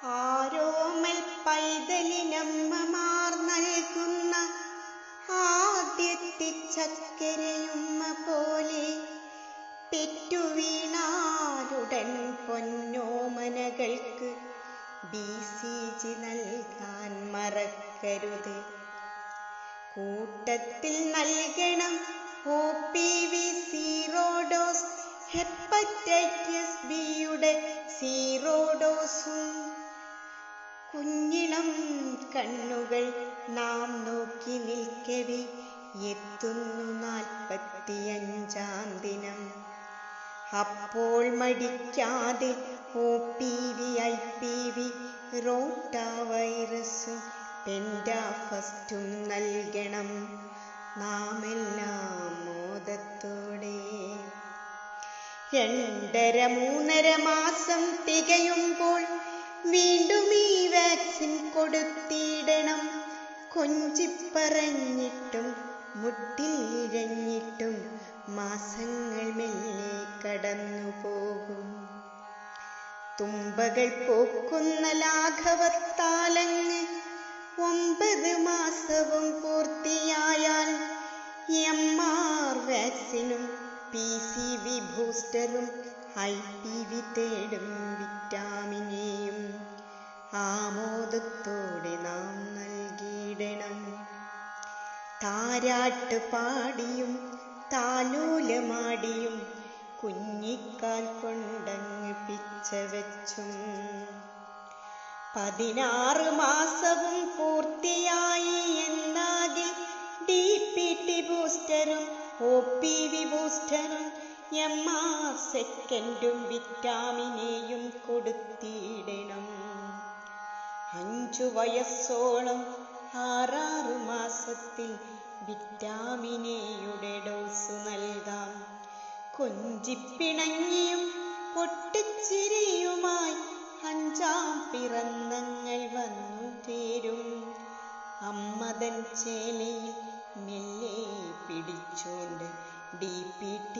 ആരോമൽ പൈതലിനമ്മമാർ നൽകുന്ന ആദ്യത്തെ ചക്കരയുമ്മ പോലെ പെറ്റുവീണാലുടൻ പൊന്നോമനകൾക്ക് BCG നൽകാൻ മറക്കരുത്. കൂട്ടത്തിൽ നൽകണം OPV സീറോ ഡോസ്, ഹെപ്പറ്റൈറ്റിസ് ബിയുടെ സീറോ ഡോസും. കുഞ്ഞിളം കണ്ണുകൾ നാം നോക്കി നിൽക്കവേ എത്തുന്നു 45-ാം ദിനം. അപ്പോൾ മടിക്കാതെ OPV IPV റോട്ടാ വൈറസും പെൻഡാഫസ്റ്റും നൽകണം നാമെല്ലാം മോദത്തോടെ. 2.5-3 മാസം തികയുമ്പോൾ വീണ്ടും ഈ വാക്സിൻ കൊടുത്തിടണം. കൊഞ്ചിപ്പറഞ്ഞിട്ടും മുട്ടിൽ ഇഴഞ്ഞിട്ടും മാസങ്ങൾ മെല്ലെ കടന്നുപോകും. തുമ്പകൾ പോക്കുന്ന ലാഘവത്താലങ്ങ് 9 മാസവും പൂർത്തിയായാൽ MR വാക്സിനും PCV ബൂസ്റ്ററും IPV തേടും വിറ്റാമിനെയും ആമോദത്തോടെ നാം നൽകിയിടണം. താരാട്ട് പാടിയും താലോലമാടിയും കുഞ്ഞിക്കാൽ കൊണ്ടങ്ങ് പിച്ച വെച്ചും 16 മാസവും പൂർത്തിയായി എന്നാകിൽ DPT ബൂസ്റ്ററും OPV ബൂസ്റ്ററും MR സെക്കൻഡും വിറ്റാമിനെയും കൊടുത്തിടണം. 5 വയസ്സോളം 6 മാസത്തിൽ വിറ്റാമിനെയുടെ ഡോസ് നൽകാം. കൊഞ്ചിപ്പിണങ്ങിയും പൊട്ടിച്ചിരിയുമായി 5-ാം പിറന്നങ്ങൾ വന്നു ചേരും. അമ്മതൻ ചേലയിൽ മെല്ലെ പിടിച്ചോണ്ട് DPT